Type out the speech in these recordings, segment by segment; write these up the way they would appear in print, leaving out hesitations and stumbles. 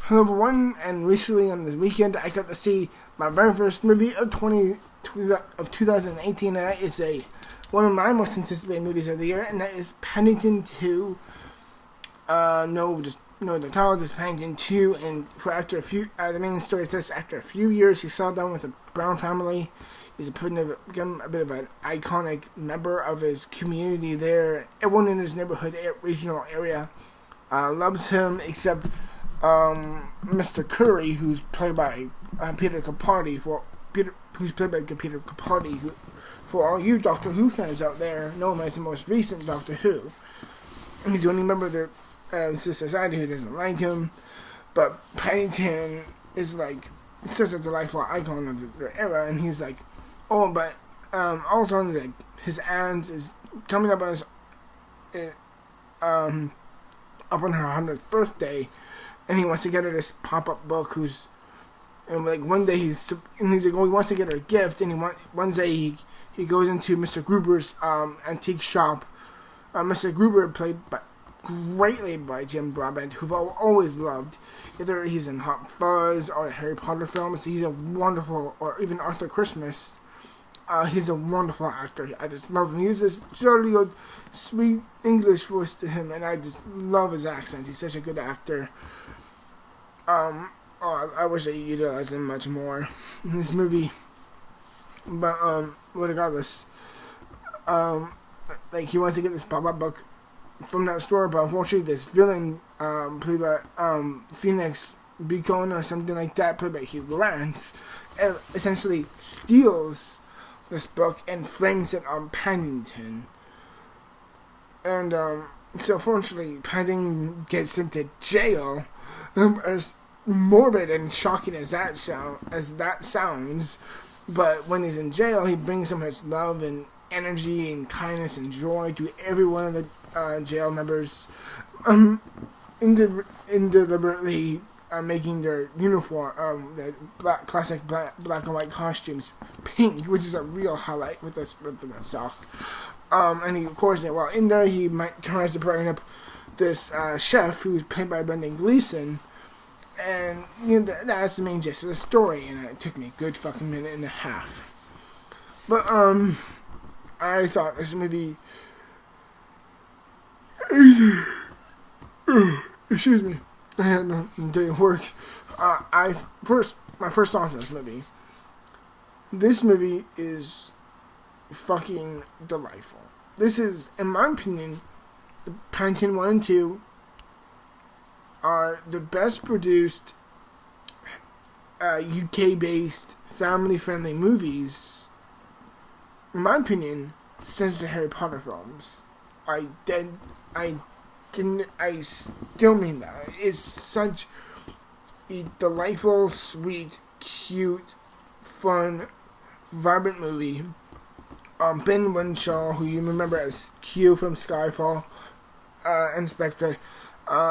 Hello everyone, and recently on this weekend I got to see my very first movie of 2018, and that is one of my most anticipated movies of the year, and that is Paddington 2. The title is Paddington 2, and the main story is this: after a few years, he settled down with a Brown family. He's become a bit of an iconic member of his community there. Everyone in his neighborhood, regional area, loves him, except Mr. Curry, who's played by Peter Capaldi. For all you Doctor Who fans out there, know him as the most recent Doctor Who. He's the only member of the society who doesn't like him. But Paddington is such a delightful icon of the era, and he's like, all of a sudden, his aunt is coming up on her 100th birthday, and he wants to get her this pop-up book. One day he wants to get her a gift, and one day he goes into Mr. Gruber's antique shop. Mr. Gruber, played greatly by Jim Broadbent, who I've always loved. Either he's in Hot Fuzz or Harry Potter films, he's a wonderful, or even Arthur Christmas. He's a wonderful actor. I just love him. He has this jolly old, sweet English voice to him, and I just love his accent. He's such a good actor. I wish I utilized him much more in this movie. But, regardless, he wants to get this pop-up book from that store, but unfortunately this villain, played by, Phoenix Beacon or something like that, played by Hugh Grant, essentially steals this book and frames it on Paddington. And, so unfortunately, Paddington gets sent to jail, as morbid and shocking as that sounds, but when he's in jail, he brings so much love and energy and kindness and joy to every one of the jail members, deliberately making their uniform, the classic black and white costumes, pink, which is a real highlight with the sock. And he, of course, while in there, he tries to bring up this chef who's played by Brendan Gleeson. And that's the main gist of the story, and it took me a good fucking minute and a half. But I thought this movie, excuse me, I had no day of work. My first thoughts on this movie. This movie is fucking delightful. This is, in my opinion, the Paddington 1 and 2 are the best produced UK-based family-friendly movies, in my opinion, since the Harry Potter films. I still mean that. It's such a delightful, sweet, cute, fun, vibrant movie. Ben Whishaw, who you remember as Q from Skyfall, and Spectre,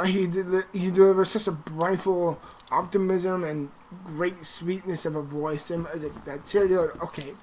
he delivers such a brightful optimism and great sweetness of a voice. And that serial, okay.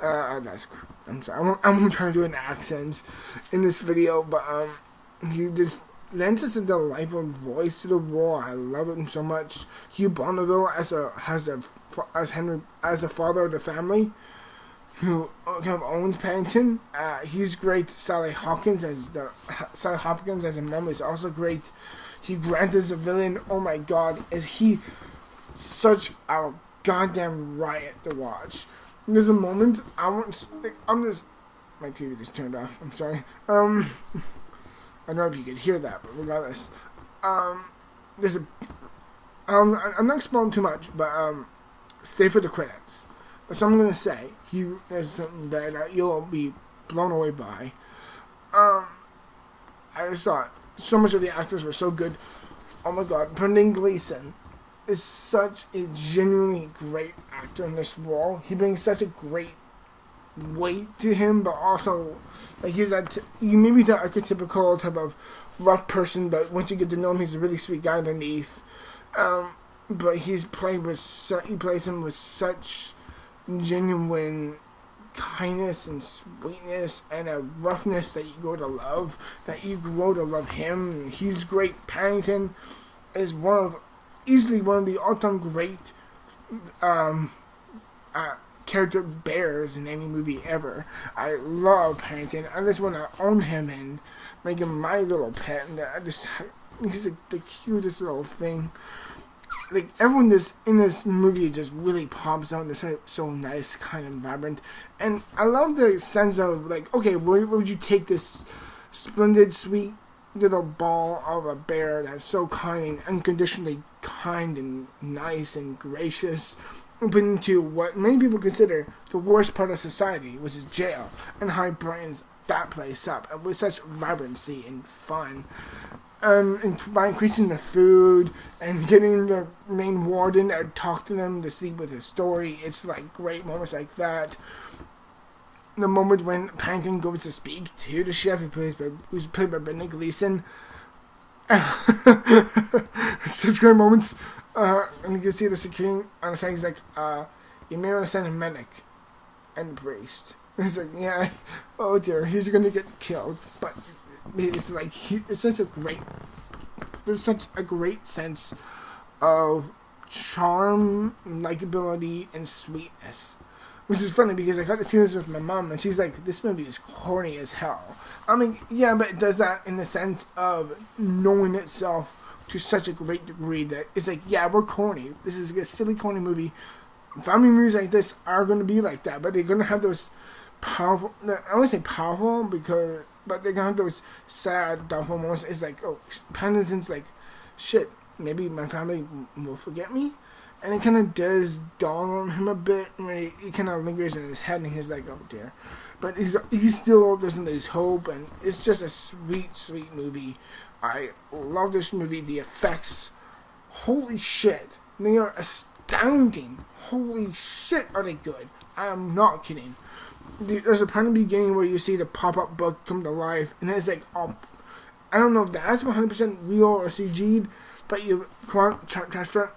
I'm sorry. I'm trying to do an accent in this video, but he just lends us a delightful voice to the role. I love him so much. Hugh Bonneville as a father of the family, who kind of owns Paddington. He's great. Sally Hopkins as a mom is also great. Hugh Grant as a villain. Oh my god, is he such a goddamn riot to watch. There's a moment my TV just turned off. I'm sorry. I don't know if you could hear that, but regardless, I'm not spoiling too much, but stay for the credits. But so I'm gonna say, there's something that you'll be blown away by. I just thought so much of the actors were so good. Oh my god, Brendan Gleeson is such a genuinely great actor in this role. He brings such a great weight to him, but also he's maybe the archetypical type of rough person, but once you get to know him, he's a really sweet guy underneath. But he plays him with such genuine kindness and sweetness and a roughness that you grow to love him. He's great. Paddington is easily one of the all-time great um, character bears in any movie ever. I love Paddington. I just want to own him and make him my little pet. And he's like the cutest little thing. Like everyone in this movie just really pops out. They're so nice, kind of vibrant, and I love the sense of like, okay, where would you take this splendid, sweet little ball of a bear that's so kind and unconditionally kind and nice and gracious, and put into what many people consider the worst part of society, which is jail, and how he brightens that place up and with such vibrancy and fun. And by increasing the food and getting the main warden to talk to them to sleep with his story, it's like great moments like that. The moment when Paddington goes to speak to the chef who's played by Brendan Gleeson. Such great moments. And you can see the security on the side. He's like, you may want to send a medic and a priest. And he's like, yeah, oh dear, he's going to get killed. But it's like, there's such a great sense of charm, likability, and sweetness. Which is funny because I got to see this with my mom, and she's like, this movie is corny as hell. I mean, yeah, but it does that in the sense of knowing itself to such a great degree that it's like, yeah, we're corny. This is a silly, corny movie. Family movies like this are going to be like that, but they're going to have those powerful, I won't say powerful, but they're going to have those sad, doubtful moments. It's like, oh, Paddington's like, shit, maybe my family will forget me. And it kind of does dawn on him a bit, and it kind of lingers in his head, and he's like, oh dear. But he still doesn't lose hope, and it's just a sweet, sweet movie. I love this movie. The effects, holy shit, they are astounding. Holy shit, are they good? I am not kidding. There's a part in the beginning where you see the pop-up book come to life, and it's like, oh, I don't know if that's 100% real or CG'd, but you transfer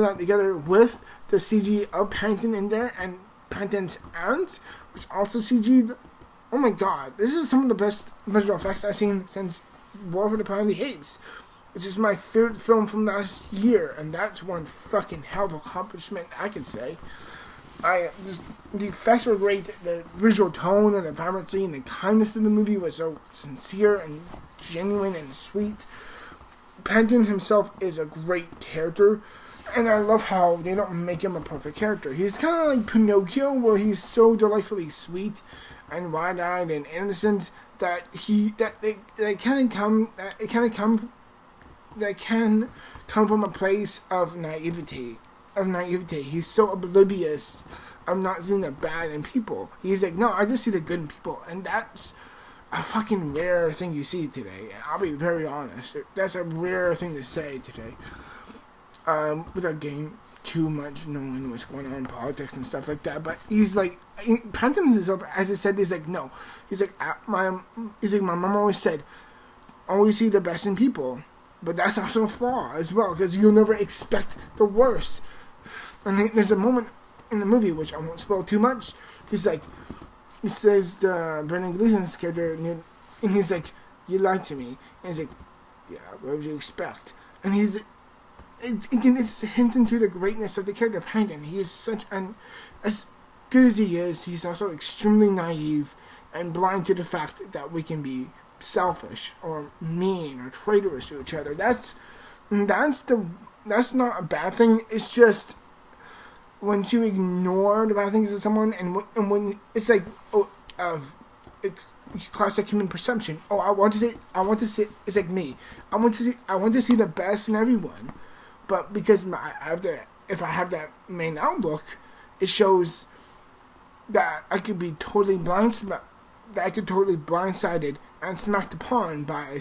that together with the CG of Paddington in there and Paddington's aunt, which also CG'd. Oh my god, this is some of the best visual effects I've seen since War for the Planet of the Apes. This is my favorite film from last year, and that's one fucking hell of an accomplishment, I could say. The effects were great, the visual tone and the vibrancy and the kindness of the movie was so sincere and genuine and sweet. Paddington himself is a great character, and I love how they don't make him a perfect character. He's kind of like Pinocchio, where he's so delightfully sweet and wide-eyed and innocent that they can come from a place of naivety. He's so oblivious of not seeing the bad in people. He's like, no, I just see the good in people, and that's a fucking rare thing you see today. I'll be very honest. That's a rare thing to say today. Without getting too much knowing what's going on in politics and stuff like that. But he's like, Paddington himself, as I said, he's like, no. He's like, my mom always said, always see the best in people. But that's also a flaw as well, because you'll never expect the worst. And there's a moment in the movie, which I won't spoil too much, he says the Brendan Gleeson's character, and he's like, you lied to me. And he's like, yeah, what would you expect? And it's hints into the greatness of the character Paddington. He is as good as he is, he's also extremely naive and blind to the fact that we can be selfish or mean or traitorous to each other. That's not a bad thing. It's just when you ignore the bad things of someone, and when it's like, classic human perception. Oh, I want to see. It's like me. I want to see the best in everyone, but because if I have that main outlook, it shows that I could be totally blindsided and smacked upon by a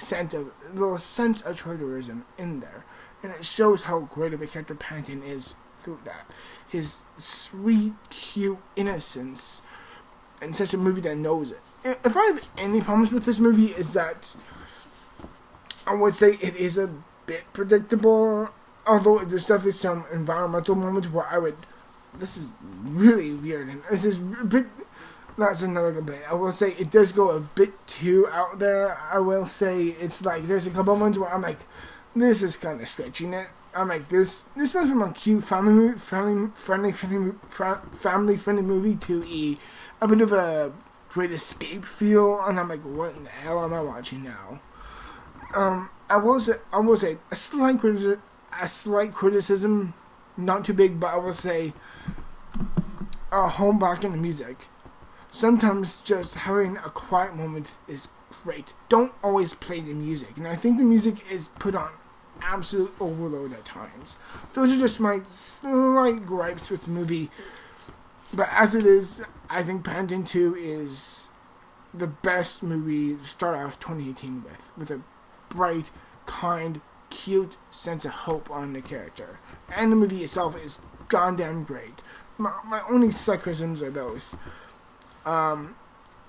little sense of traitorism in there, and it shows how great of a character Paddington is through that. His sweet, cute innocence, and such a movie that knows it. If I have any problems with this movie, is that I would say it is a bit predictable. Although there's definitely some environmental moments where this is really weird, and this is a bit. That's another debate. I will say it does go a bit too out there. I will say it's like there's a couple moments where I'm like, this is kind of stretching it. I'm like, this went from a cute family friendly movie to a bit of a Great Escape feel, and I'm like, what in the hell am I watching now? I will say a slight criticism, not too big, but I will say, home back in the music. Sometimes just having a quiet moment is great. Don't always play the music, and I think the music is put on absolute overload at times. Those are just my slight gripes with the movie. But as it is, I think Paddington 2 is the best movie to start off 2018 with a bright, kind, cute sense of hope on the character. And the movie itself is goddamn great. My only slight criticisms are those.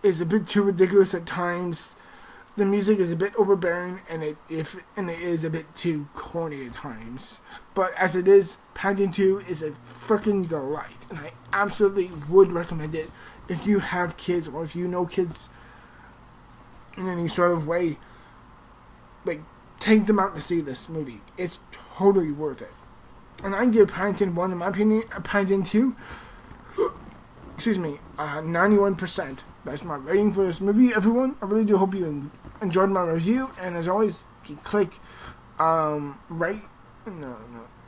Is a bit too ridiculous at times. The music is a bit overbearing, and it is a bit too corny at times. But as it is, Paddington 2 is a freaking delight, and I absolutely would recommend it if you have kids or if you know kids in any sort of way. Like, take them out to see this movie. It's totally worth it. And I give Paddington 1, in my opinion, Paddington 2, 91%. That's my rating for this movie, everyone. I really do hope you enjoyed my review. And as always, you can click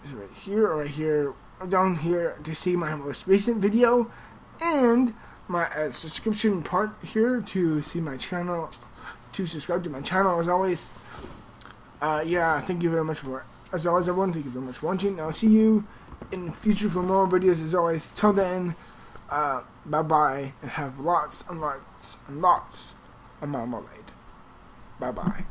is it right here or right here, or down here to see my most recent video, and my subscription part here to see my channel, to subscribe to my channel. As always, thank you very much for, as always, everyone, thank you very much for watching. I'll see you in the future for more videos. As always, till then, bye-bye, and have lots and lots and lots of marmalade. Bye-bye.